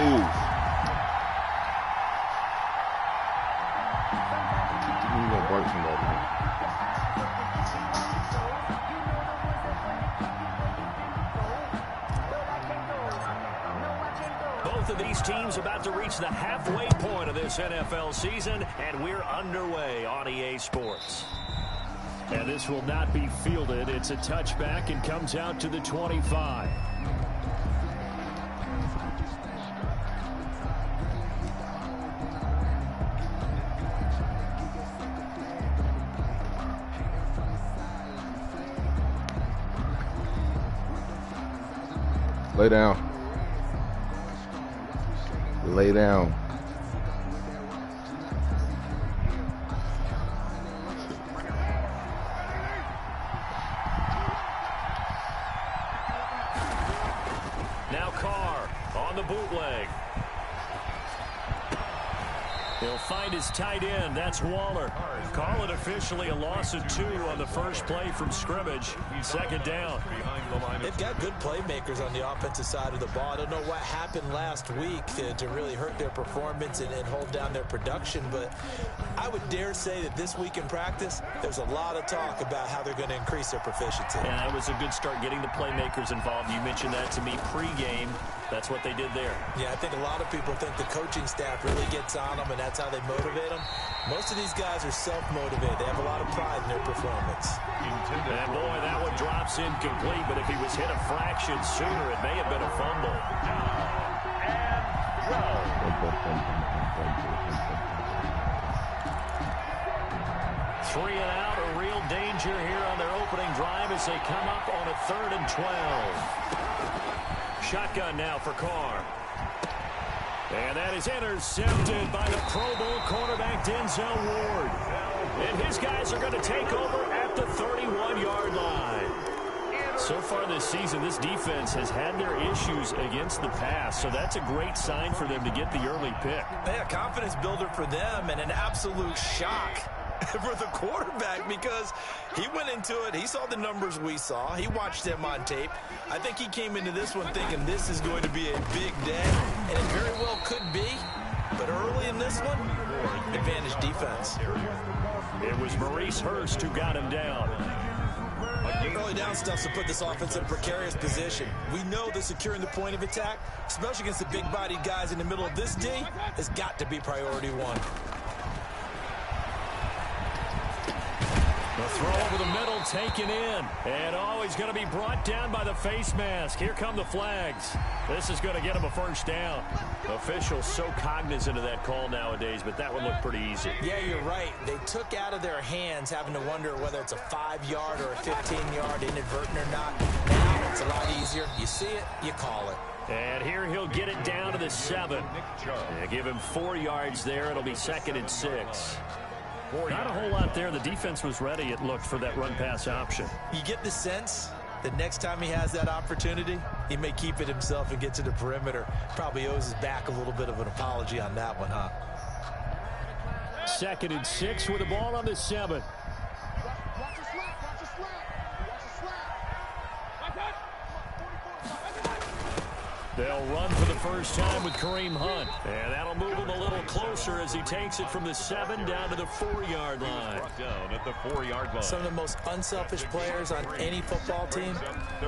Move. You're gonna break somebody. Both of these teams about to reach the halfway point of this NFL season, and we're underway on EA Sports. And this will not be fielded. It's a touchback and comes out to the 25. Lay down. Lay down. Now Carr on the bootleg. He'll find his tight end. That's Waller. Call it officially a loss of 2 on the first play from scrimmage. Second down. They've got good playmakers on the offensive side of the ball. I don't know what happened last week to really hurt their performance and hold down their production, but I would dare say that this week in practice, there's a lot of talk about how they're going to increase their proficiency. And that was a good start getting the playmakers involved. You mentioned that to me pregame. That's what they did there. Yeah, I think a lot of people think the coaching staff really gets on them, and that's how they motivate them. Most of these guys are self-motivated. They have a lot of pride in their performance. And boy, that one drops incomplete, but if he was hit a fraction sooner, it may have been a fumble. Three and out, a real danger here on their opening drive as they come up on a 3rd and 12. Shotgun now for Carr. And that is intercepted by the Pro Bowl cornerback Denzel Ward. And his guys are going to take over at the 31-yard line. So far this season, this defense has had their issues against the pass, so that's a great sign for them to get the early pick. Yeah, confidence builder for them and an absolute shock for the quarterback because he went into it. He saw the numbers we saw. He watched them on tape. I think he came into this one thinking this is going to be a big day, and it very well could be. But early in this one, advantage defense. It was Maurice Hurst who got him down. Early down stuff to put this offense in a precarious position. We know that securing the point of attack, especially against the big-bodied guys in the middle of this D, has got to be priority one. The throw over the middle taken in. And he's going to be brought down by the face mask. Here come the flags. This is going to get him a first down. Officials so cognizant of that call nowadays, but that one looked pretty easy. Yeah, you're right. They took out of their hands having to wonder whether it's a 5-yard or a 15-yard inadvertent or not. Now it's a lot easier. You see it, you call it. And here he'll get it down to the 7. Yeah, give him 4 yards there. It'll be 2nd and 6. Not a whole lot there. The defense was ready, it looked, for that run-pass option. You get the sense that next time he has that opportunity, he may keep it himself and get to the perimeter. Probably owes his back a little bit of an apology on that one, huh? 2nd and 6 with the ball on the 7. They'll run for the first time with Kareem Hunt. And that'll move him a little closer as he takes it from the 7 down to the 4-yard line. Down at the 4-yard line. Some of the most unselfish players on any football team,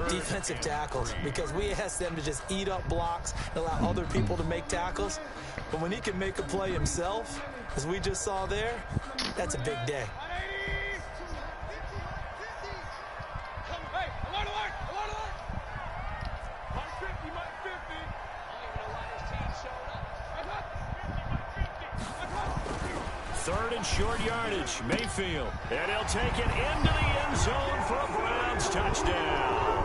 defensive tackles, because we ask them to just eat up blocks and allow other people to make tackles. But when he can make a play himself, as we just saw there, that's a big day. Third and short yardage, Mayfield. And he'll take it into the end zone for a Browns touchdown.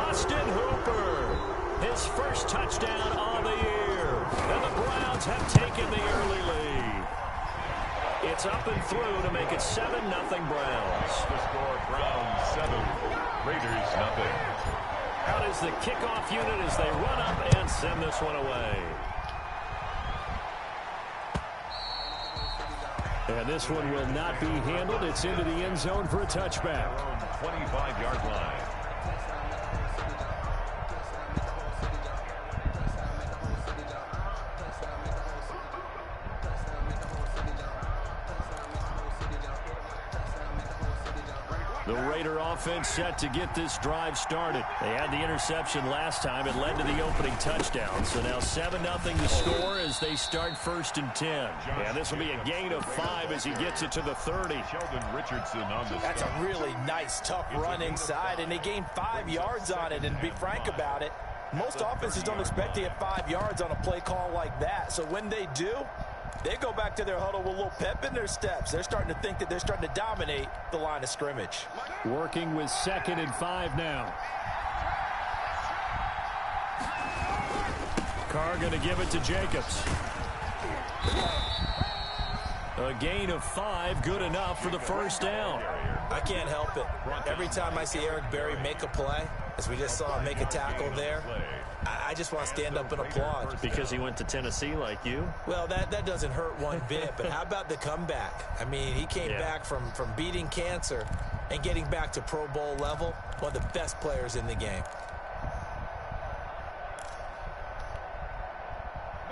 Austin Hooper, his first touchdown of the year. And the Browns have taken the early lead. It's up and through to make it 7-0 Browns. The score, Browns 7, Raiders 0. Out is the kickoff unit as they run up and send this one away. And this one will not be handled. It's into the end zone for a touchback. 25-yard line. The Raider offense set to get this drive started. They had the interception last time. It led to the opening touchdown. So now 7-0 to score as they start 1st and 10. And this will be a gain of 5 as he gets it to the 30. That's a really nice, tough run inside, and they gained 5 yards on it. And to be frank about it, most offenses don't expect to get 5 yards on a play call like that. So when they do, they go back to their huddle with a little pep in their steps. They're starting to think that they're starting to dominate the line of scrimmage. Working with 2nd and 5 now. Carr going to give it to Jacobs. A gain of 5, good enough for the 1st down. I can't help it. Every time I see Eric Berry make a play, as we just saw him make a tackle there, I just want to stand up and applaud. Because he went to Tennessee like you? Well, that doesn't hurt one bit, but how about the comeback? I mean, he came back from beating cancer and getting back to Pro Bowl level, one of the best players in the game.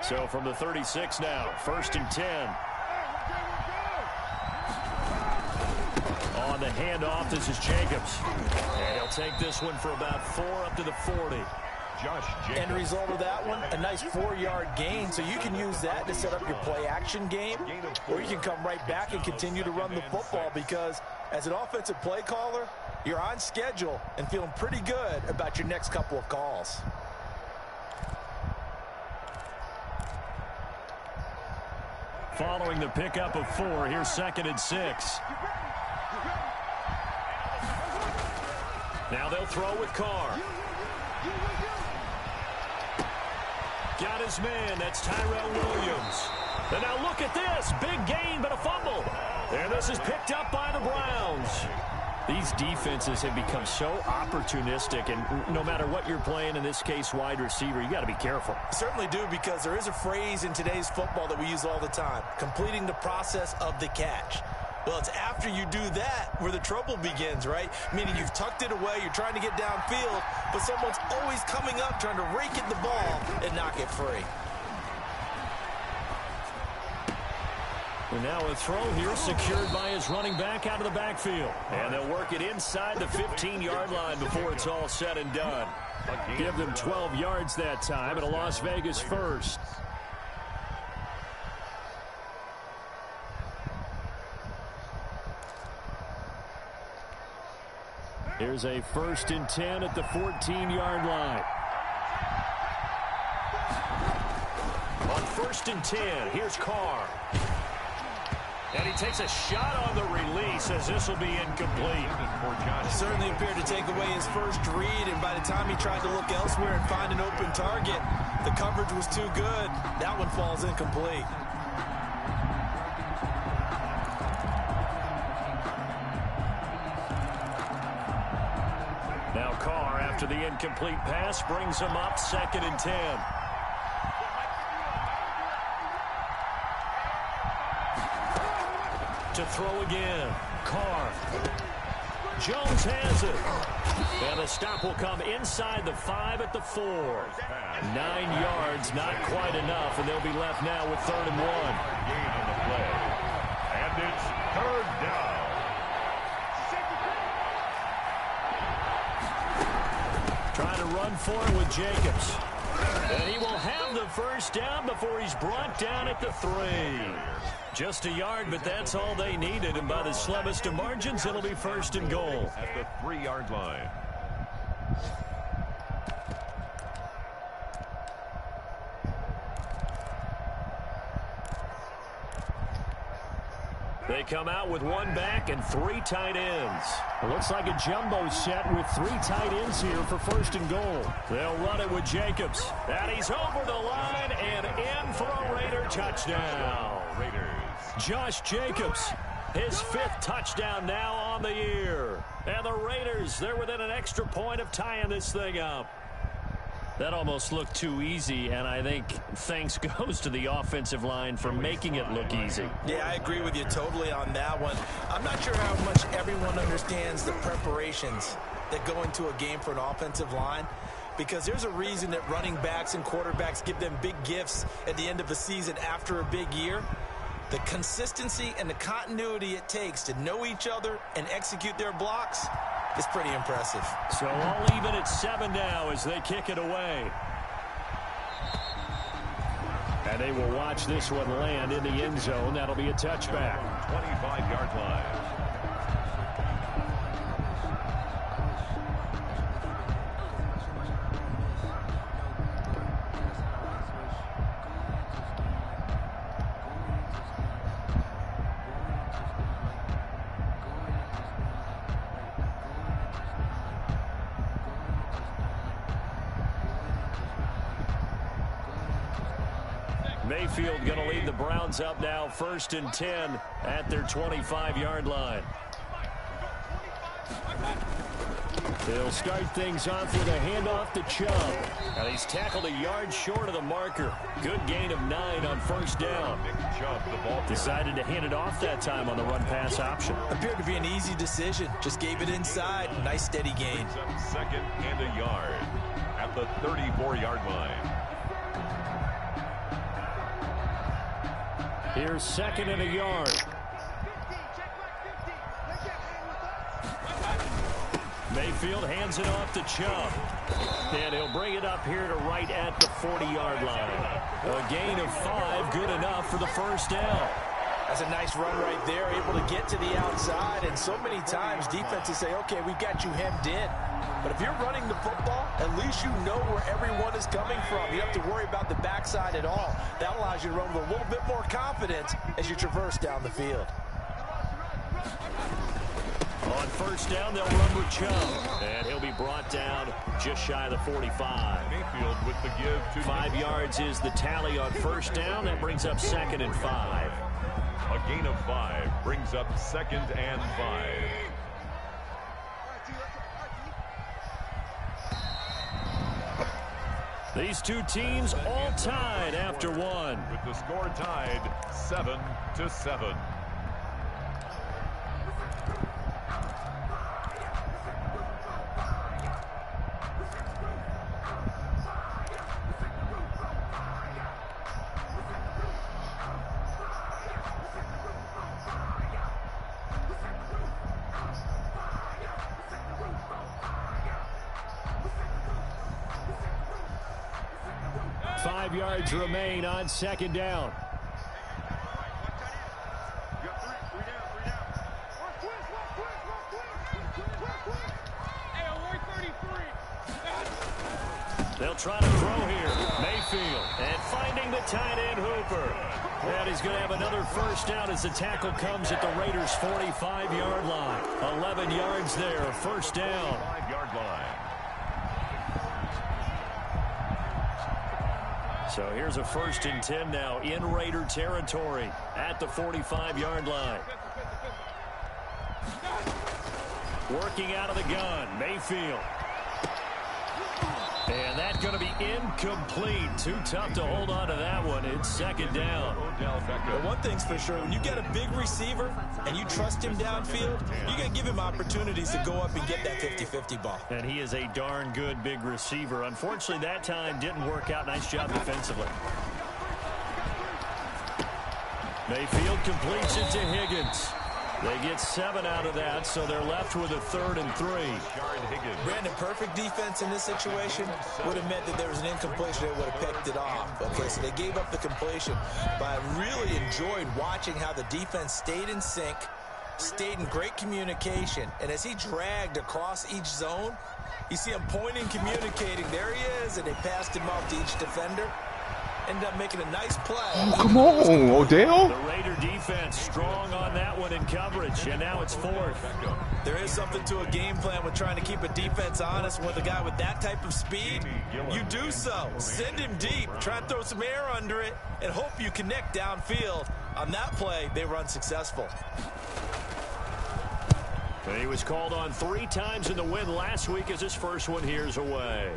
So from the 36 now, 1st and 10. On the handoff, this is Jacobs. And he'll take this one for about 4 up to the 40. End result of that one, a nice 4-yard gain, so you can use that to set up your play-action game, or you can come right back and continue to run the football, because as an offensive play caller, you're on schedule and feeling pretty good about your next couple of calls. Following the pickup of 4, here's 2nd and 6. Now they'll throw with Carr. Got his man. That's Tyrell Williams. And now look at this. Big gain, but a fumble. And this is picked up by the Browns. These defenses have become so opportunistic, and no matter what you're playing, in this case wide receiver, you got to be careful. Certainly do, because there is a phrase in today's football that we use all the time: completing the process of the catch. Well, it's after you do that where the trouble begins, right? Meaning you've tucked it away, you're trying to get downfield, but someone's always coming up trying to rake at the ball and knock it free. And now a throw here secured by his running back out of the backfield. And they'll work it inside the 15-yard line before it's all said and done. Give them 12 yards that time and a Las Vegas first. Here's a 1st and 10 at the 14-yard line. On 1st and 10, here's Carr. And he takes a shot on the release as this will be incomplete. Certainly appeared to take away his first read, and by the time he tried to look elsewhere and find an open target, the coverage was too good. That one falls incomplete. Now Carr, after the incomplete pass, brings him up 2nd and 10. To throw again. Carr. Jones has it. And the stop will come inside the 5 at the 4. 9 yards, not quite enough, and they'll be left now with 3rd and 1. Gain on the play. And it's 3rd down. Trying to run for it with Jacobs. And he will have the 1st down before he's brought down at the 3. Just a yard, but that's all they needed. And by the slimmest of margins, it'll be 1st and goal. At the 3-yard line. They come out with 1 back and 3 tight ends. It looks like a jumbo set with 3 tight ends here for 1st and goal. They'll run it with Jacobs. And he's over the line and in for a Raider touchdown. Raiders. Josh Jacobs, his 5th touchdown now on the year. And the Raiders, they're within an extra point of tying this thing up. That almost looked too easy, and I think thanks goes to the offensive line for making it look easy. Yeah, I agree with you totally on that one. I'm not sure how much everyone understands the preparations that go into a game for an offensive line, because there's a reason that running backs and quarterbacks give them big gifts at the end of the season after a big year. The consistency and the continuity it takes to know each other and execute their blocks is pretty impressive. So all even at 7 now as they kick it away. And they will watch this one land in the end zone. That'll be a touchback. 25-yard line. Mayfield going to lead the Browns up now, 1st and 10 at their 25-yard line. They'll start things off with a handoff to Chubb. And he's tackled a yard short of the marker. Good gain of 9 on 1st down. Chubb, the ball Decided to hand it off that time on the run-pass option. Appeared to be an easy decision. Just gave it inside. Nice steady gain. brings up 2nd and a yard at the 34-yard line. Here's 2nd and a yard. Mayfield hands it off to Chubb. And he'll bring it up here to right at the 40-yard line. A gain of 5, good enough for the 1st down. That's a nice run right there, able to get to the outside. And so many times defenses say, okay, we've got you hemmed in. But if you're running the football, at least you know where everyone is coming from. You don't have to worry about the backside at all. That allows you to run with a little bit more confidence as you traverse down the field. On 1st down, they'll run with Chubb. And he'll be brought down just shy of the 45. Mayfield with the give to 5 yards is the tally on 1st down. That brings up 2nd and 5. A gain of 5 brings up 2nd and 5. These two teams all tied after 1. With the score tied 7-7. Yards remain on 2nd down. They'll try to throw here. Mayfield and finding the tight end Hooper. And he's going to have another 1st down as the tackle comes at the Raiders' 45-yard line. 11 yards there, 1st down. 5-yard line. So here's a 1st and 10 now in Raider territory at the 45-yard line. Working out of the gun, Mayfield. And that's going to be incomplete. Too tough to hold on to that one. It's 2nd down. Well, one thing's for sure, when you get a big receiver and you trust him downfield, you're going to give him opportunities to go up and get that 50-50 ball. And he is a darn good big receiver. Unfortunately, that time didn't work out. Nice job defensively. Mayfield completes it to Higgins. They get 7 out of that, so they're left with a 3rd and 3. Brandon, perfect defense in this situation would have meant that there was an incompletion that would have picked it off. Okay, so they gave up the completion, but I really enjoyed watching how the defense stayed in sync, stayed in great communication, and as he dragged across each zone, you see him pointing, communicating. There he is, and they passed him off to each defender. Ended up making a nice play. Oh, come on, Odell. The Raider defense strong on that one in coverage, and now it's 4th. There is something to a game plan with trying to keep a defense honest with a guy with that type of speed. You do so. Send him deep. Try and throw some air under it and hope you connect downfield. On that play, they were unsuccessful. And he was called on 3 times in the win last week as his first one here's away.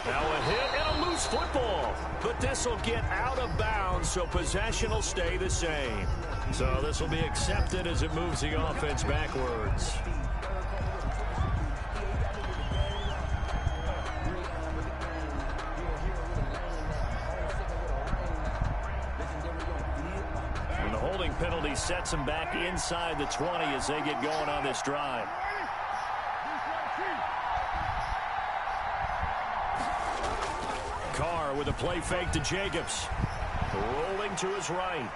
Now a hit and a loose football. But this will get out of bounds, so possession will stay the same. So this will be accepted as it moves the offense backwards. penalty sets them back inside the 20 as they get going on this drive. Carr with a play fake to Jacobs. Rolling to his right.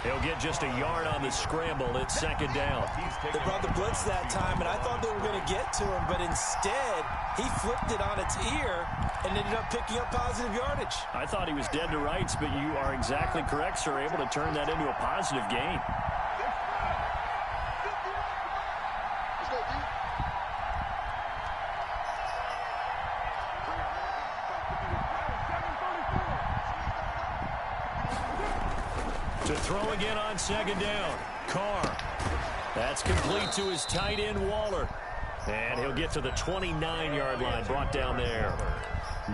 He'll get just a yard on the scramble. It's second down. They brought the blitz that time, and I thought they were going to get to him, but instead he flipped it on its ear and ended up picking up positive yardage. I thought he was dead to rights, but you are exactly correct, sir. Able to turn that into a positive gain. To throw again on second down. Carr. That's complete to his tight end, Waller. And he'll get to the 29-yard line, brought down there.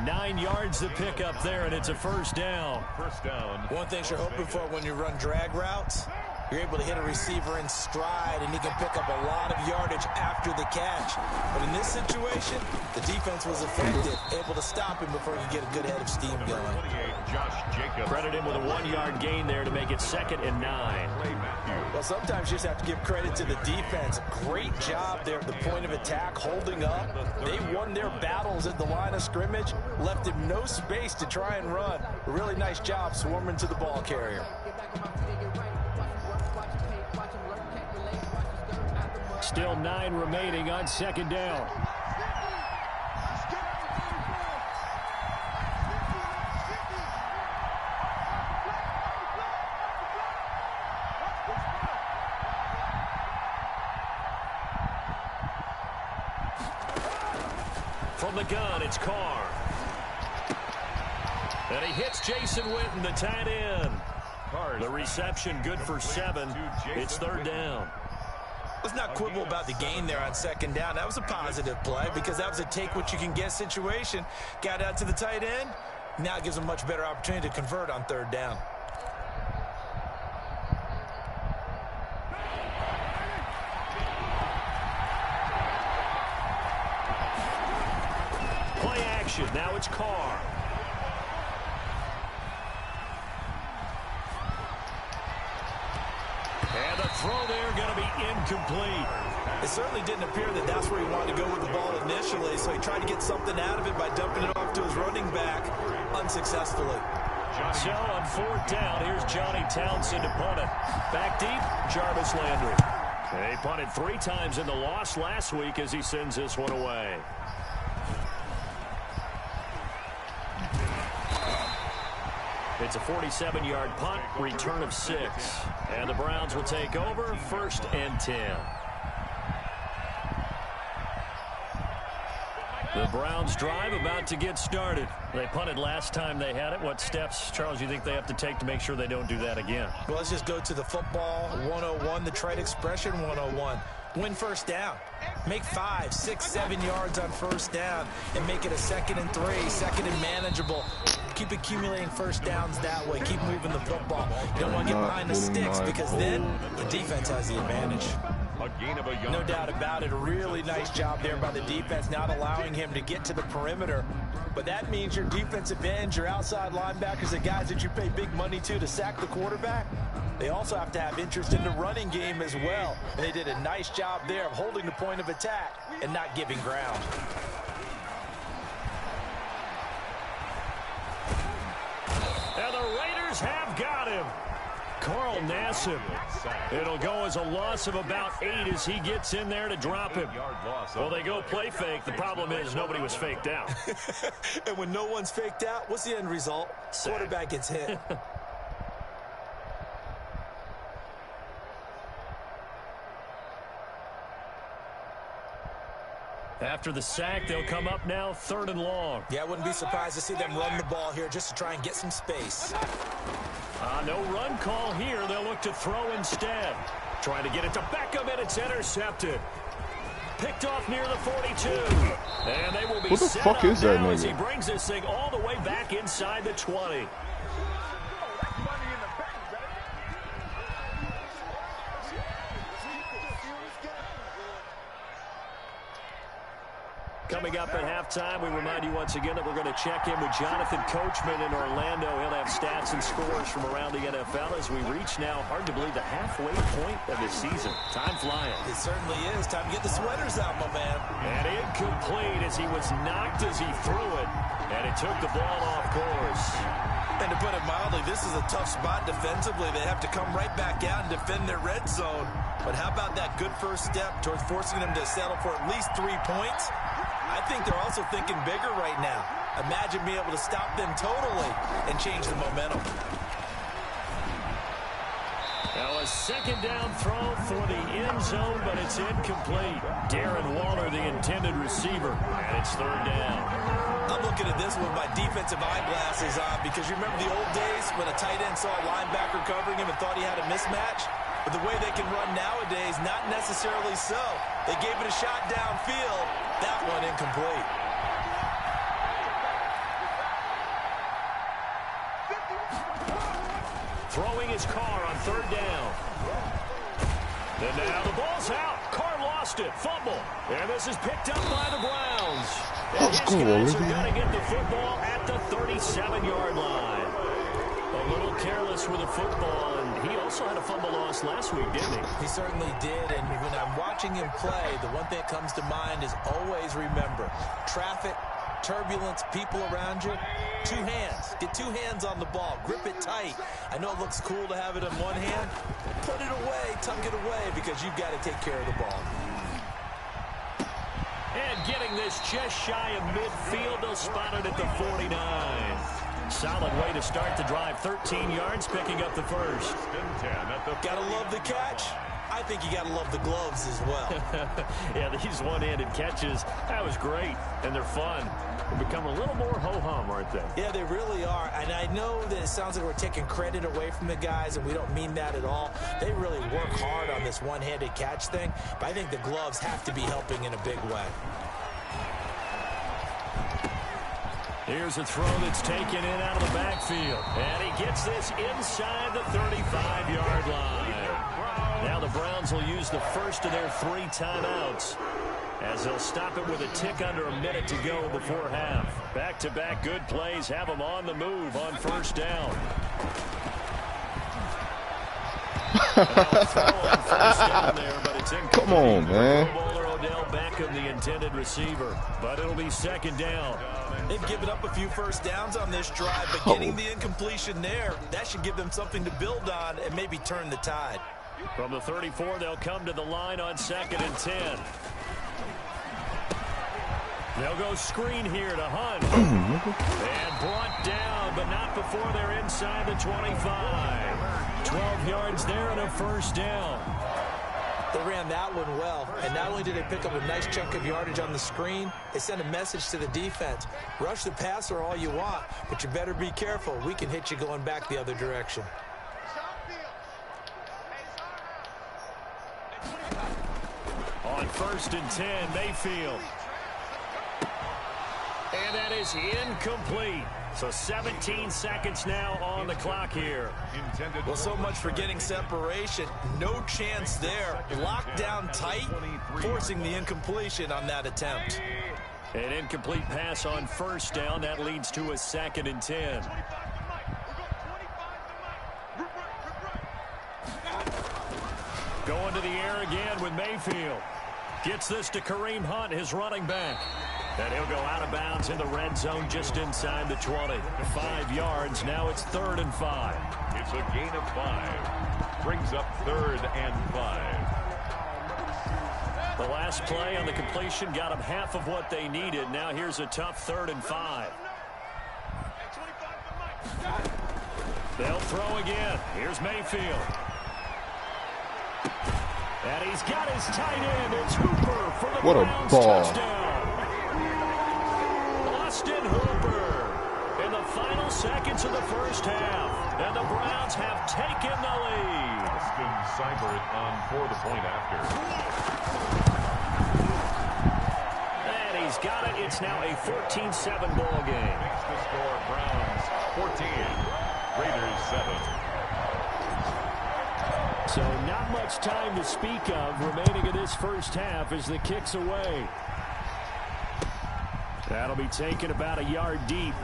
9 yards to pick up there, and it's a first down. First down. One thing you're hoping for when you run drag routes, you're able to hit a receiver in stride, and he can pick up a lot of yardage after the catch. But in this situation, the defense was effective, able to stop him before he could get a good head of steam going. 28, Josh Jacobs. Credit him with a 1-yard gain there to make it 2nd and 9. Well, sometimes you just have to give credit to the defense. Great job there at the point of attack, holding up. They won their battles at the line of scrimmage, left him no space to try and run. A really nice job swarming to the ball carrier. Still 9 remaining on second down. From the gun, it's Carr. And he hits Jason Witten, the tight end. The reception good for 7. It's third down. Let's not quibble about the gain there on second down. That was a positive play because that was a take-what-you-can-get situation. Got out to the tight end. Now it gives them a much better opportunity to convert on third down. Play action. Now it's Carr. And the throw there going to be incomplete. It certainly didn't appear that that's where he wanted to go with the ball initially, so he tried to get something out of it by dumping it off to his running back unsuccessfully. So on fourth down, here's Johnny Townsend to punt it. Back deep, Jarvis Landry. He punted 3 times in the loss last week as he sends this one away. It's a 47-yard punt, return of 6. And the Browns will take over, 1st and 10. The Browns drive about to get started. They punted last time they had it. What steps, Charles, you think they have to take to make sure they don't do that again? Well, let's just go to the football 101, the trade expression 101. Win first down. Make 5, 6, 7 yards on first down and make it a 2nd and 3, 2nd and manageable. Keep accumulating first downs that way. Keep moving the football. You don't want to get behind the sticks because then the defense has the advantage. A gain of a yard. No doubt about it. A really nice job there by the defense, not allowing him to get to the perimeter. But that means your defensive ends, your outside linebackers, the guys that you pay big money to sack the quarterback, they also have to have interest in the running game as well. And they did a nice job there of holding the point of attack and not giving ground. And the Raiders have got him. Carl Nassib. It'll go as a loss of about 8 as he gets in there to drop him. Well, they go play fake. The problem is nobody was faked out. And when no one's faked out, what's the end result? Quarterback gets hit. After the sack, they'll come up now 3rd and long. Yeah, I wouldn't be surprised to see them run the ball here just to try and get some space. No run call here. They'll look to throw instead. Trying to get it to Beckham, and it's intercepted. Picked off near the 42. And they will be set up now as he brings this thing all the way back inside the 20. Coming up at halftime, we remind you once again that we're going to check in with Jonathan Coachman in Orlando. He'll have stats and scores from around the NFL as we reach now, hard to believe, the halfway point of the season. Time flying. It certainly is. Time to get the sweaters out, my man. And incomplete as he was knocked as he threw it. And it took the ball off course. And to put it mildly, this is a tough spot defensively. They have to come right back out and defend their red zone. But how about that good first step towards forcing them to settle for at least 3 points? I think they're also thinking bigger right now. Imagine being able to stop them totally and change the momentum. Now a second down throw for the end zone, but it's incomplete. Darren Waller, the intended receiver, and it's third down. I'm looking at this with my defensive eyeglasses on because you remember the old days when a tight end saw a linebacker covering him and thought he had a mismatch? But the way they can run nowadays, not necessarily so. They gave it a shot downfield. That one incomplete. Throwing his car on third down. And now the ball's out. Carr lost it. Fumble. And this is picked up by the Browns. And his guys are going to get the football at the 37-yard line. A little careless with the football, and he also had a fumble loss last week, didn't he? He certainly did, and when I'm watching him play, the one thing that comes to mind is always remember, traffic, turbulence, people around you, 2 hands. Get 2 hands on the ball. Grip it tight. I know it looks cool to have it in one hand. Put it away, tuck it away, because you've got to take care of the ball. And getting this just shy of midfield, they'll spot it at the 49. Solid way to start the drive. 13 yards, picking up the first. Gotta love the catch. I think you gotta love the gloves as well. Yeah, these one-handed catches, that was great, and they're fun. They become a little more ho-hum, aren't they? Yeah, they really are. And I know that it sounds like we're taking credit away from the guys, and we don't mean that at all. They really work hard on this one-handed catch thing, but I think the gloves have to be helping in a big way. Here's a throw that's taken in out of the backfield. And he gets this inside the 35-yard line. Now the Browns will use the first of their 3 timeouts as they'll stop it with a tick under a minute to go before half. Back-to-back good plays have them on the move on first down. Come on, man. Beckham, the intended receiver, but it'll be second down. They've given up a few first downs on this drive, but getting the incompletion there, that should give them something to build on and maybe turn the tide. From the 34, they'll come to the line on 2nd and 10. They'll go screen here to Hunt. And brought down, but not before they're inside the 25. 12 yards there and a first down. They ran that one well, and not only did they pick up a nice chunk of yardage on the screen, they sent a message to the defense. Rush the passer all you want, but you better be careful. We can hit you going back the other direction. On 1st and 10, Mayfield. And that is incomplete. So 17 seconds now on the clock here. Well, so much for getting separation. No chance there. Locked down tight, forcing the incompletion on that attempt. An incomplete pass on first down. That leads to a 2nd and 10. Going to the air again with Mayfield. Gets this to Kareem Hunt, his running back. And he'll go out of bounds in the red zone just inside the 20. 5 yards. Now it's 3rd and 5. It's a gain of 5. Brings up 3rd and 5. The last play on the completion got them half of what they needed. Now here's a tough 3rd and 5. They'll throw again. Here's Mayfield. And he's got his tight end. It's Hooper for the Browns touchdown. Austin Hooper in the final seconds of the first half. And the Browns have taken the lead. Austin Seibert on for the point after. And he's got it. It's now a 14-7 ball game. Makes the score Browns 14, Raiders 7. So not much time to speak of remaining in this first half as the kick's away. That'll be taken about a yard deep.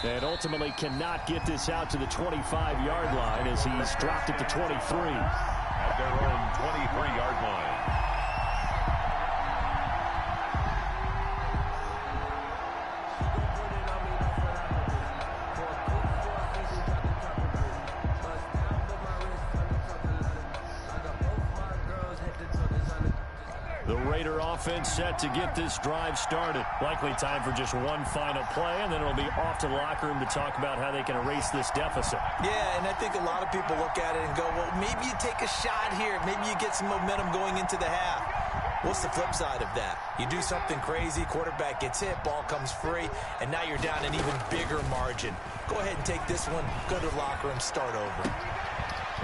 And ultimately cannot get this out to the 25-yard line as he's dropped at the 23. At their own 23-yard line. The Raider offense set to get this drive started. Likely time for just one final play, and then it'll be off to the locker room to talk about how they can erase this deficit. Yeah, and I think a lot of people look at it and go, well, maybe you take a shot here. Maybe you get some momentum going into the half. What's the flip side of that? You do something crazy, quarterback gets hit, ball comes free, and now you're down an even bigger margin. Go ahead and take this one, go to the locker room, start over.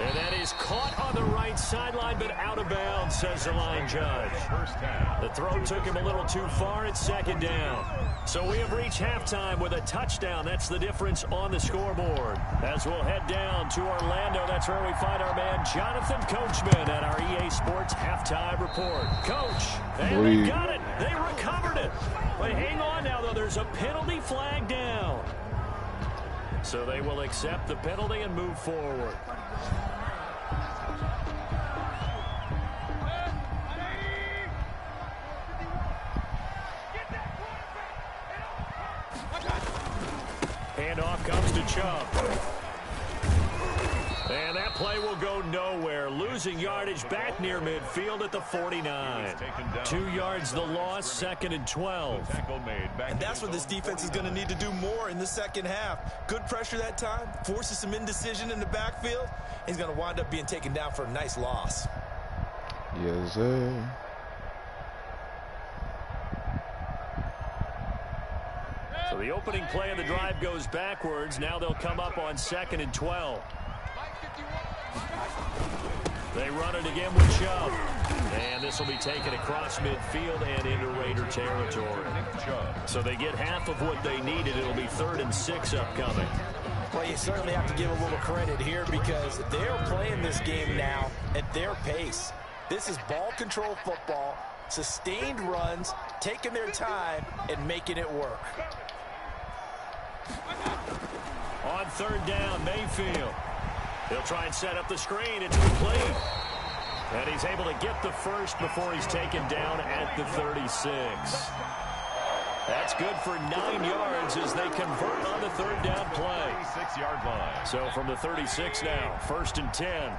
And that is caught on the right sideline, but out of bounds, says the line judge. The throw took him a little too far. It's second down. So we have reached halftime with a touchdown. That's the difference on the scoreboard. As we'll head down to Orlando, that's where we find our man Jonathan Coachman at our EA Sports Halftime Report. Coach, and they got it. They recovered it. But hang on now, though. There's a penalty flag down. So they will accept the penalty and move forward. Handoff comes to Chubb. And that play will go nowhere. Losing yardage back near midfield at the 49. 2 yards the loss, 2nd and 12. And that's what this defense is going to need to do more in the second half. Good pressure that time, forces some indecision in the backfield. He's going to wind up being taken down for a nice loss. Yes, sir. So the opening play of the drive goes backwards. Now they'll come up on 2nd and 12. They run it again with Chubb. And this will be taken across midfield and into Raider territory. So they get half of what they needed. It'll be 3rd and 6 upcoming. Well, you certainly have to give a little credit here because they're playing this game now at their pace. This is ball control football, sustained runs, taking their time, and making it work. On 3rd down, Mayfield. He'll try and set up the screen. It's complete. And he's able to get the first before he's taken down at the 36. That's good for 9 yards as they convert on the 3rd down play. 36-yard line. So from the 36 now, 1st and 10.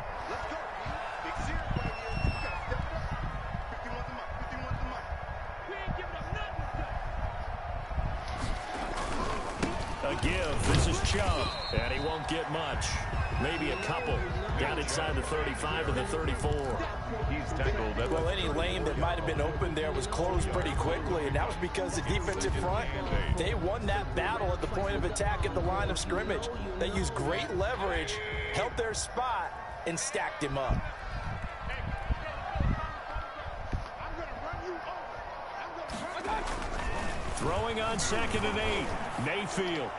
A give. This is Chubb. And he won't get much. Maybe a couple. Down inside the 35 to the 34. He's tackled. Well, any lane that might have been open there was closed pretty quickly, and that was because the defensive front, they won that battle at the point of attack at the line of scrimmage. They used great leverage, held their spot, and stacked him up. Throwing on 2nd and 8. Mayfield.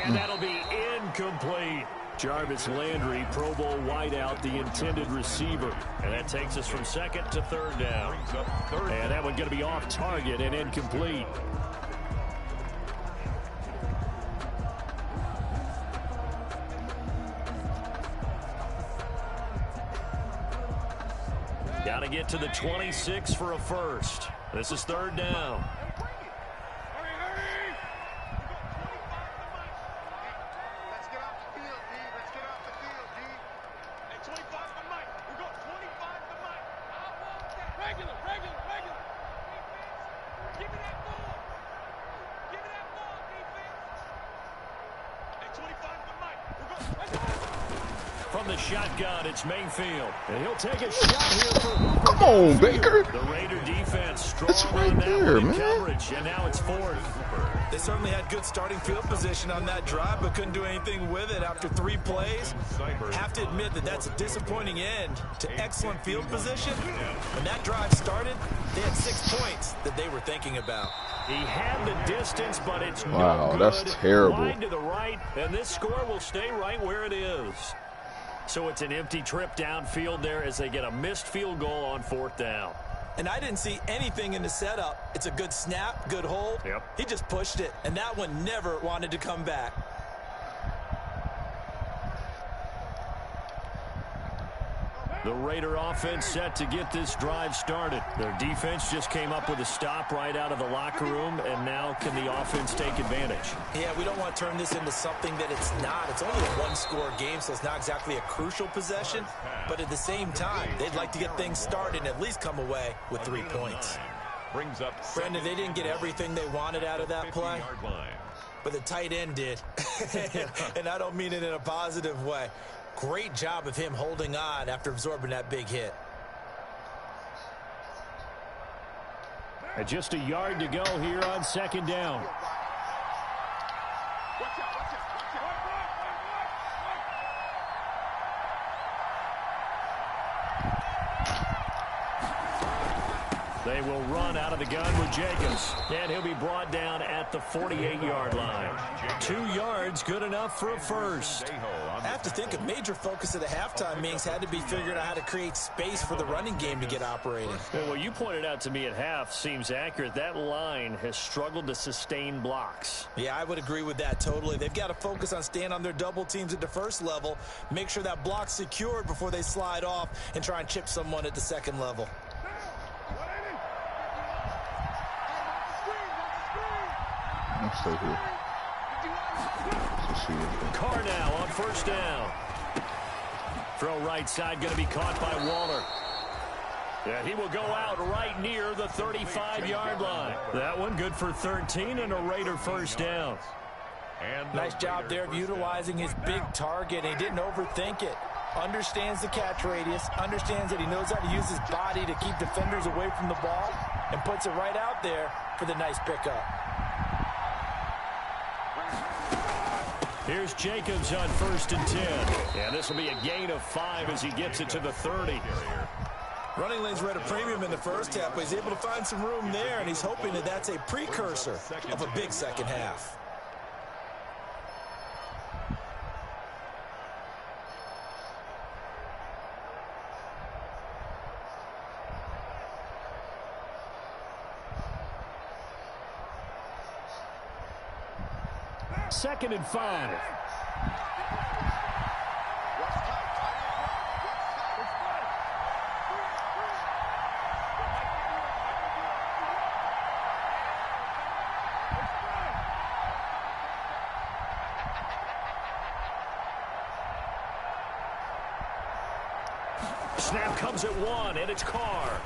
And that'll be incomplete. Jarvis Landry, Pro Bowl wideout, the intended receiver. And that takes us from 2nd to 3rd down. And that one going to be off target and incomplete. Got to get to the 26 for a first. This is 3rd down. From the shotgun, it's Mayfield. And he'll take a shot here for Hooper. Come on, Baker. The Raider defense strong It's right on that there, one in man. coverage. And now it's 4th. They certainly had good starting field position on that drive, but couldn't do anything with it after 3 plays. Have to admit that that's a disappointing end to excellent field position. When that drive started, they had 6 points that they were thinking about. He had the distance, but it's Wow, no good. that's terrible. Wide to the right, and this score will stay right where it is. So it's an empty trip downfield there as they get a missed field goal on 4th down. And I didn't see anything in the setup. It's a good snap, good hold. Yep. He just pushed it, and that one never wanted to come back. The Raider offense set to get this drive started. Their defense just came up with a stop right out of the locker room, and now can the offense take advantage? Yeah, we don't want to turn this into something that it's not. It's only a one-score game, so it's not exactly a crucial possession. But at the same time, they'd like to get things started and at least come away with 3 points. Brings up Brandon, they didn't get everything they wanted out of that play, but the tight end did. And I don't mean it in a positive way. Great job of him holding on after absorbing that big hit. And just a yard to go here on second down. They will run out of the gun with Jacobs. And he'll be brought down at the 48-yard line. 2 yards, good enough for a first. I have to think a major focus of the halftime meetings had to be figuring out how to create space for the running game to get operating. Well, what you pointed out to me at half seems accurate. That line has struggled to sustain blocks. Yeah, I would agree with that totally. They've got to focus on staying on their double teams at the first level, make sure that block's secured before they slide off and try and chip someone at the second level. Stay here. Carr now on first down. Throw right side, going to be caught by Waller. Yeah, he will go out right near the 35-yard line. That one good for 13 and a Raider first down. Nice job there of utilizing his big target. He didn't overthink it. Understands the catch radius, understands that he knows how to use his body to keep defenders away from the ball, and puts it right out there for the nice pickup. Here's Jacobs on first and 10. Yeah, this will be a gain of 5 as he gets it to the 30. Running lanes were at a premium in the first half, but he's able to find some room there, and he's hoping that that's a precursor of a big second half. Second and 5. Snap comes at 1, and it's Carr.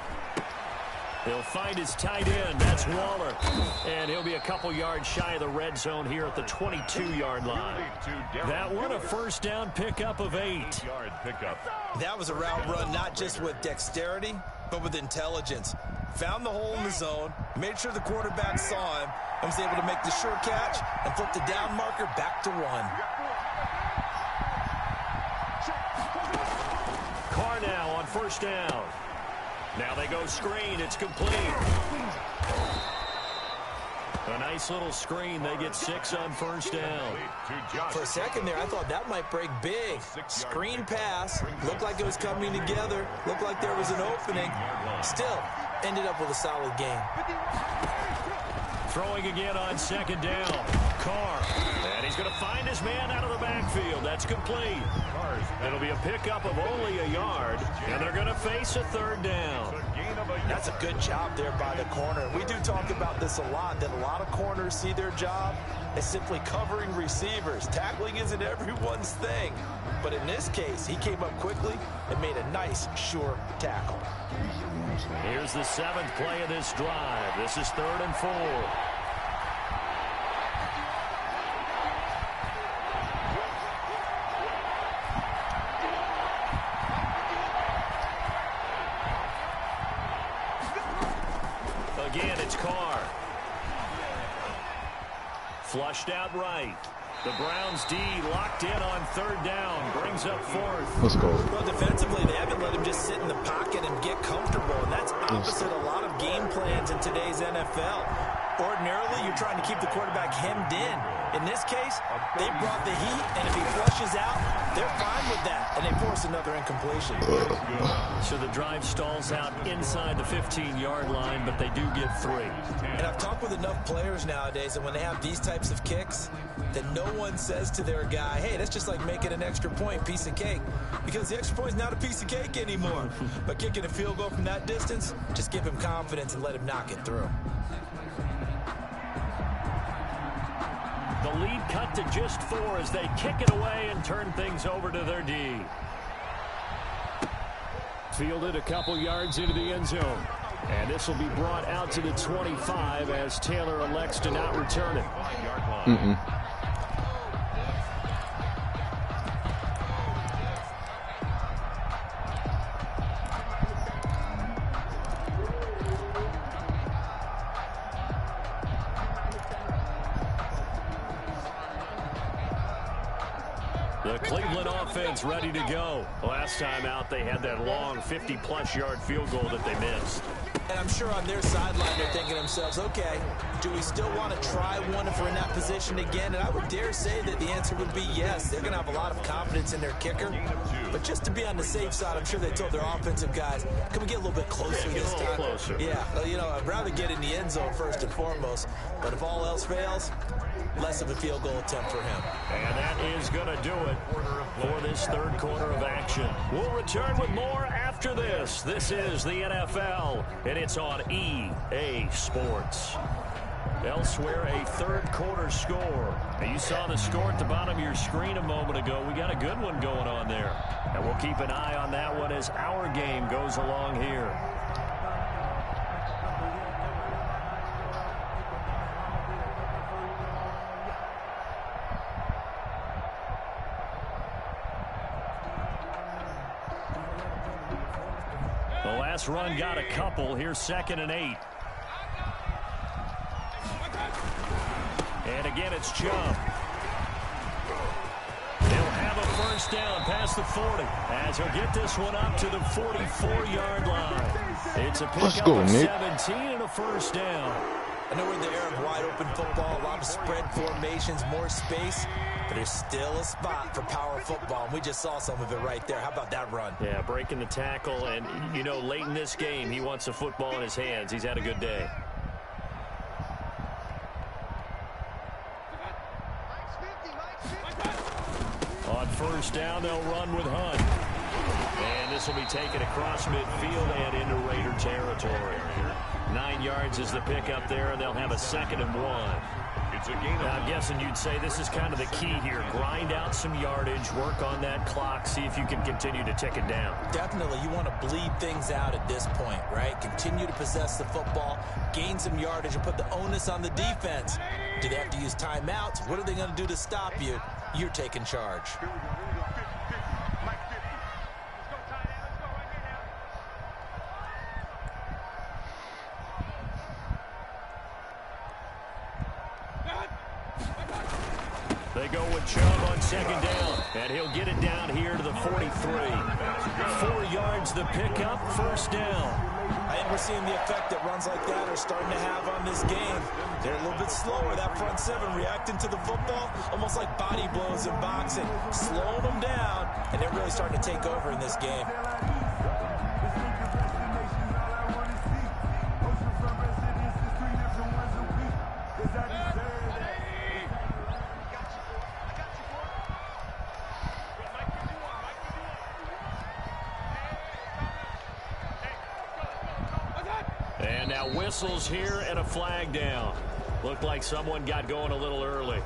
He'll find his tight end. That's Waller. And he'll be a couple yards shy of the red zone here at the 22-yard line. That one, a first down pickup of 8. That was a route run not just with dexterity, but with intelligence. Found the hole in the zone, made sure the quarterback saw him, and was able to make the sure catch and flip the down marker back to 1. Carr now on first down. Now they go screen. It's complete. A nice little screen. They get 6 on first down. For a second there, I thought that might break big. Screen pass. Looked like it was coming together. Looked like there was an opening. Still, ended up with a solid game. Throwing again on second down. Carr. And he's going to find his man out of the backfield. That's complete. It'll be a pickup of only a yard, and they're going to face a third down. That's a good job there by the corner. We do talk about this a lot, that a lot of corners see their job as simply covering receivers. Tackling isn't everyone's thing. But in this case, he came up quickly and made a nice, sure tackle. Here's the 7th play of this drive. This is 3rd and 4. Again, it's Carr. Flushed out right. The Browns D locked in on 3rd down. Brings up 4th. Let's go. Well, defensively, they haven't let him just sit in the pocket and get comfortable. And that's opposite a lot of game plans in today's NFL. Ordinarily, you're trying to keep the quarterback hemmed in. In this case, they brought the heat, and if he flushes out, They're fine with that, and they force another incompletion. So the drive stalls out inside the 15-yard line, but they do get 3. And I've talked with enough players nowadays that when they have these types of kicks, that no one says to their guy, hey, that's just like making an extra point, piece of cake. Because the extra point is not a piece of cake anymore. But kicking a field goal from that distance, just give him confidence and let him knock it through. The lead cut to just 4 as they kick it away and turn things over to their D. Fielded a couple yards into the end zone. And this will be brought out to the 25 as Taylor elects to not return it. The Cleveland offense ready to go. Last time out, they had that long 50-plus yard field goal that they missed. And I'm sure on their sideline, they're thinking to themselves, okay, do we still want to try one if we're in that position again? And I would dare say that the answer would be yes. They're going to have a lot of confidence in their kicker. But just to be on the safe side, I'm sure they told their offensive guys, can we get a little bit closer this time? Closer. Yeah, you know, I'd rather get in the end zone first and foremost. But if all else fails, less of a field goal attempt for him. And that is going to do it for this third quarter of action. We'll return with more after this. This is the NFL, and it's on EA Sports. Elsewhere, a third quarter score. Now, you saw the score at the bottom of your screen a moment ago. We got a good one going on there. And we'll keep an eye on that one as our game goes along here. The last run got a couple. Here's 2nd and 8. And again, it's Chubb. They'll have a first down past the 40 as he'll get this one up to the 44-yard line. It's a pickup of 17 and a first down. I know we're in the era of wide-open football, a lot of spread formations, more space, but there's still a spot for power football, and we just saw some of it right there. How about that run? Yeah, breaking the tackle, and, you know, late in this game, he wants the football in his hands. He's had a good day. On first down, they'll run with Hunt. And this will be taken across midfield and into Raider territory. 9 yards is the pickup there, and they'll have a 2nd and 1. Now, I'm guessing you'd say this is kind of the key here. Grind out some yardage, work on that clock, see if you can continue to tick it down. Definitely, you want to bleed things out at this point, right? Continue to possess the football, gain some yardage, and put the onus on the defense. Do they have to use timeouts? What are they going to do to stop you? You're taking charge. They go with Chubb on 2nd down, and he'll get it down here to the 43. 4 yards the pickup, first down. I think we're seeing the effect that runs like that are starting to have on this game. They're a little bit slower, that front seven, reacting to the football, almost like body blows in boxing, slowing them down, and they're really starting to take over in this game. And now whistles here and a flag down. Looked like someone got going a little early.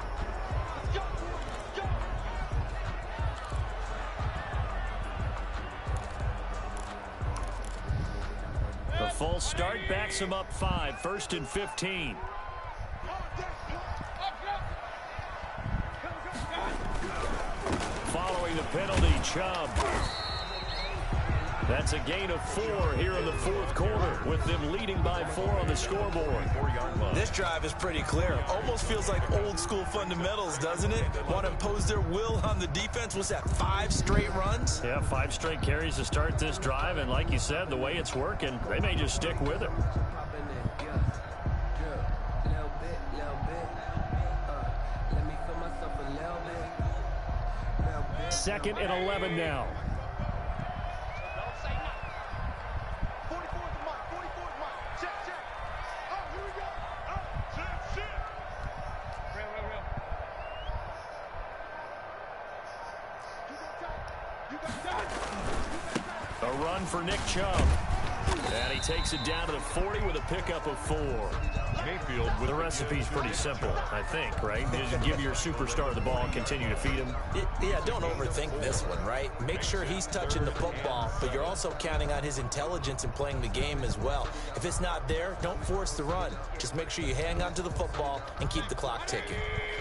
The false start backs him up 5, 1st and 15. Following the penalty, Chubb. That's a gain of 4 here in the fourth quarter, with them leading by 4 on the scoreboard. This drive is pretty clear. Almost feels like old school fundamentals, doesn't it? Want to impose their will on the defense. What's that, 5 straight runs? Yeah, 5 straight carries to start this drive, and like you said, the way it's working, they may just stick with it. 2nd and 11 now. A run for Nick Chubb. And he takes it down to the 40 with a pickup of 4. Mayfield with the recipe's pretty simple, I think, right? Just give your superstar the ball and continue to feed him. Yeah, don't overthink this one, right? Make sure he's touching the football, but you're also counting on his intelligence in playing the game as well. If it's not there, don't force the run. Just make sure you hang on to the football and keep the clock ticking.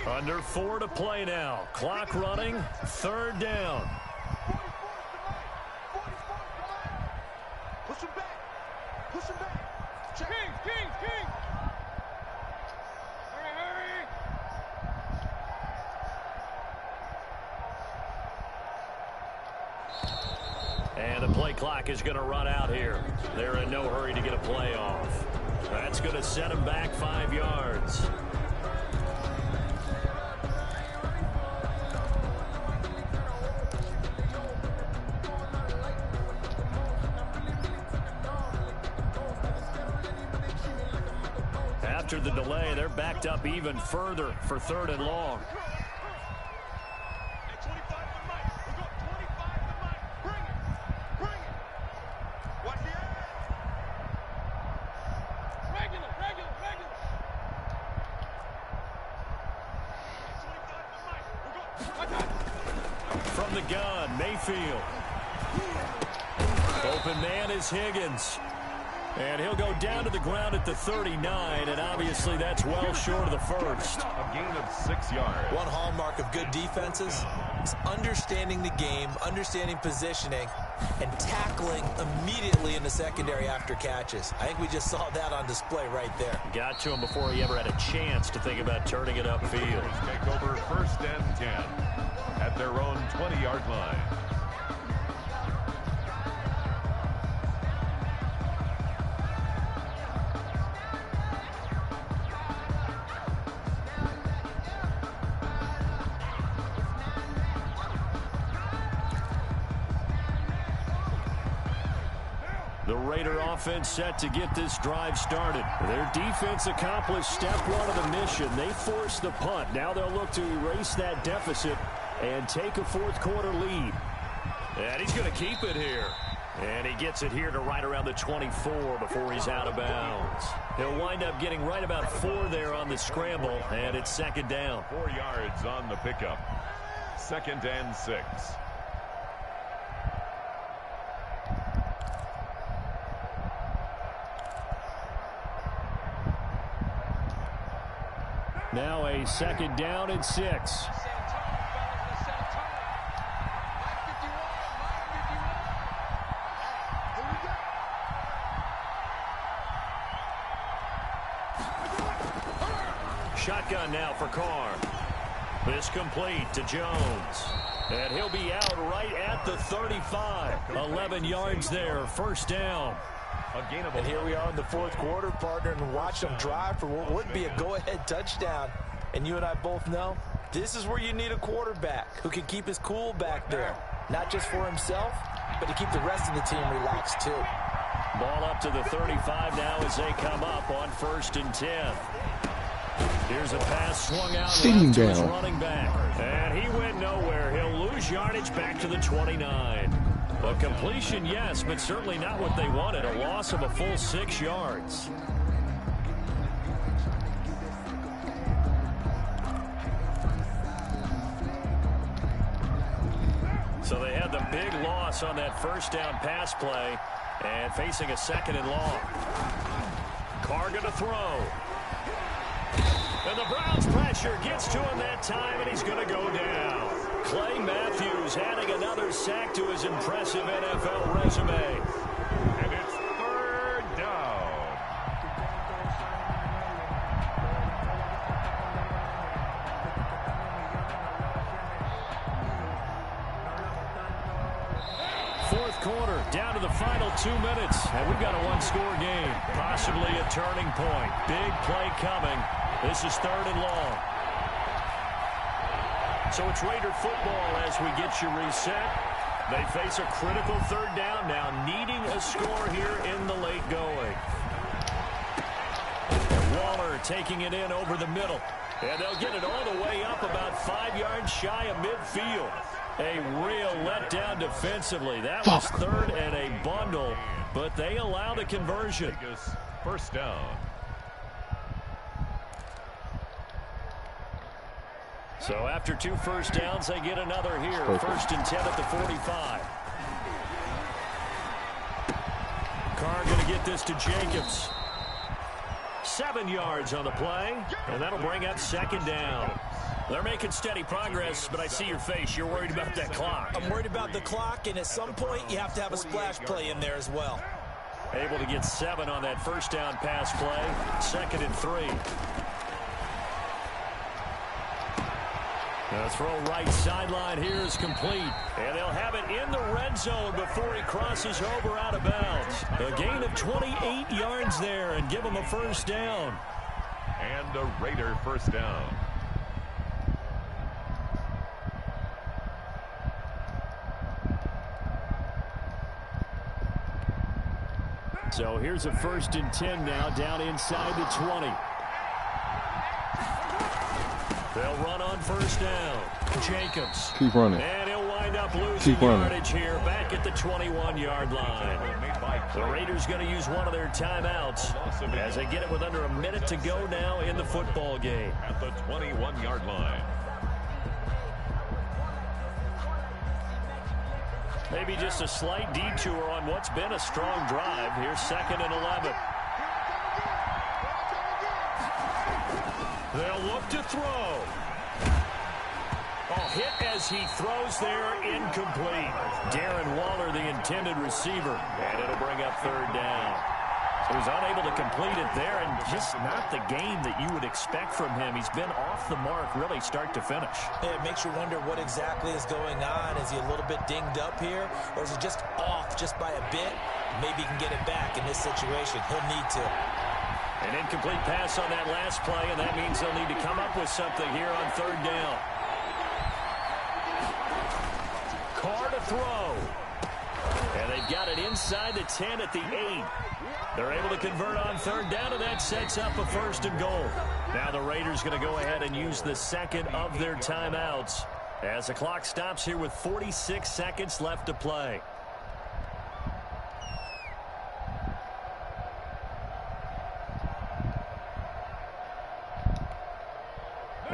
Under 4 to play now. Clock running, 3rd down. Push him back. Push him back. King. Hurry. And the play clock is going to run out here. They're in no hurry to get a play off. That's going to set them back 5 yards. After the delay, they're backed up even further for 3rd and long. From the gun, Mayfield. Open man is Higgins. And he'll go down to the ground at the 39, and obviously that's well short of the first. a gain of 6 yards. One hallmark of good defenses is understanding the game, understanding positioning, and tackling immediately in the secondary after catches. I think we just saw that on display right there. Got to him before he ever had a chance to think about turning it upfield. Take over 1st and 10 at their own 20-yard line. The Raider offense set to get this drive started. Their defense accomplished step 1 of the mission. They forced the punt. Now they'll look to erase that deficit and take a 4th quarter lead. And he's going to keep it here. And he gets it here to right around the 24 before he's out of bounds. He'll wind up getting right about 4 there on the scramble, and it's 2nd down. 4 yards on the pickup. 2nd and 6. Now a 2nd down and 6. Shotgun now for Carr. This complete to Jones. And he'll be out right at the 35. 11 yards there, 1st down. And here we are in the 4th quarter, partner, and watch them drive for what would be a go-ahead touchdown. And you and I both know this is where you need a quarterback who can keep his cool back there. Not just for himself, but to keep the rest of the team relaxed too. Ball up to the 35 now as they come up on 1st and 10. Here's a pass swung out left to his running back. And he went nowhere. He'll lose yardage back to the 29. A completion, yes, but certainly not what they wanted. A loss of a full 6 yards. So they had the big loss on that 1st down pass play and facing a 2nd and long. Carr going to throw. And the Browns pressure gets to him that time, and he's going to go down. Clay Matthews adding another sack to his impressive NFL resume. And it's 3rd down. Fourth quarter, down to the final 2 minutes, and we've got a 1-score game. Possibly a turning point. Big play coming. This is 3rd and long. So it's Raider football as we get you reset. They face a critical third down now, needing a score here in the late going. And Waller taking it in over the middle. And they'll get it all the way up about 5 yards shy of midfield. A real letdown defensively. That was third and a bundle, but they allow the conversion. First down. So after 2 first downs, they get another here. First and 10 at the 45. Carr going to get this to Jacobs. 7 yards on the play, and that'll bring up second down. They're making steady progress, but I see your face. You're worried about that clock. I'm worried about the clock, and at some point, you have to have a splash play in there as well. Able to get 7 on that first down pass play. Second and 3. The throw right sideline here is complete. And they'll have it in the red zone before he crosses over out of bounds. A gain of 28 yards there and give him a first down. And a Raider first down. So here's a first and 10 now down inside the 20. They'll run on first down. Jacobs. Keep running. And he'll wind up losing yardage here back at the 21-yard line. The Raiders going to use one of their timeouts as they get it with under a minute to go now in the football game. At the 21-yard line. Maybe just a slight detour on what's been a strong drive. Here's second and 11. They'll look to throw. Oh, hit as he throws there, incomplete. Darren Waller, the intended receiver, and it'll bring up third down. So he's unable to complete it there, and just not the game that you would expect from him. He's been off the mark really start to finish. It makes you wonder what exactly is going on. Is he a little bit dinged up here, or is he just off just by a bit? Maybe he can get it back in this situation. He'll need to. An incomplete pass on that last play, and that means they'll need to come up with something here on third down. Carr to throw. And they've got it inside the 10 at the 8. They're able to convert on third down, and that sets up a first and goal. Now the Raiders going to go ahead and use the second of their timeouts as the clock stops here with 46 seconds left to play.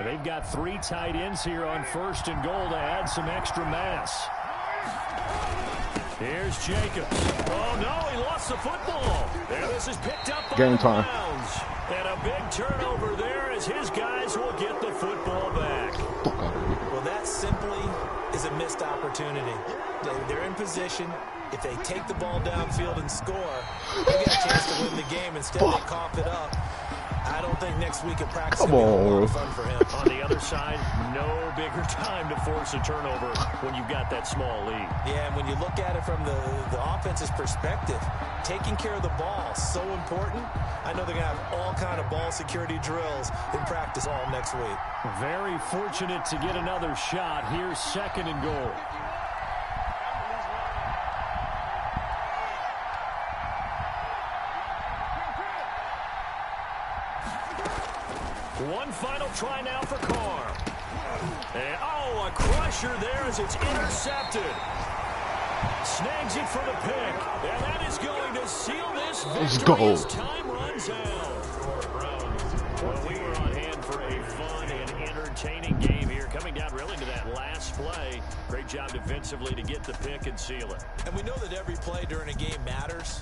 They've got 3 tight ends here on first and goal to add some extra mass. Here's Jacobs. Oh, no, he lost the football. And this is picked up by Game time. Browns. And a big turnover there as his guys will get the football back. Well, that simply is a missed opportunity. They're in position. If they take the ball downfield and score, they get a chance to win the game. Instead, they cough it up. I don't think next week at practice will be a lot of fun for him. On the other side, no bigger time to force a turnover when you've got that small lead. Yeah, and when you look at it from the offense's perspective, taking care of the ball is so important. I know they're going to have all kind of ball security drills in practice all next week. Very fortunate to get another shot. Here's second and goal. One final try now for Carr. And, oh, a crusher there as it's intercepted. Snags it for the pick. And that is going to seal this victory as time runs out. Well, we were on hand for a fun and entertaining game here. Coming down really to that last play. Great job defensively to get the pick and seal it. And we know that every play during a game matters.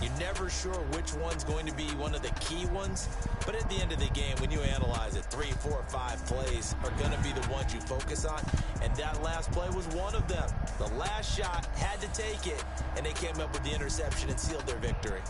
You're never sure which one's going to be one of the key ones. But at the end of the game, when you analyze it, 3, 4, 5 plays are going to be the ones you focus on. And that last play was one of them. The last shot had to take it, and they came up with the interception and sealed their victory.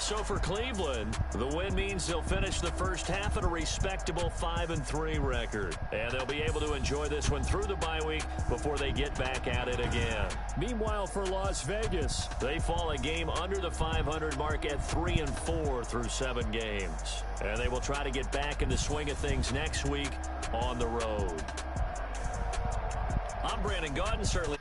So for Cleveland, the win means they'll finish the first half at a respectable 5-3 record. And they'll be able to enjoy this one through the bye week before they get back at it again. Meanwhile, for Las Vegas, they fall a game under the 500 mark at 3-4 through 7 games. And they will try to get back in the swing of things next week on the road. I'm Brandon Gaudin, certainly.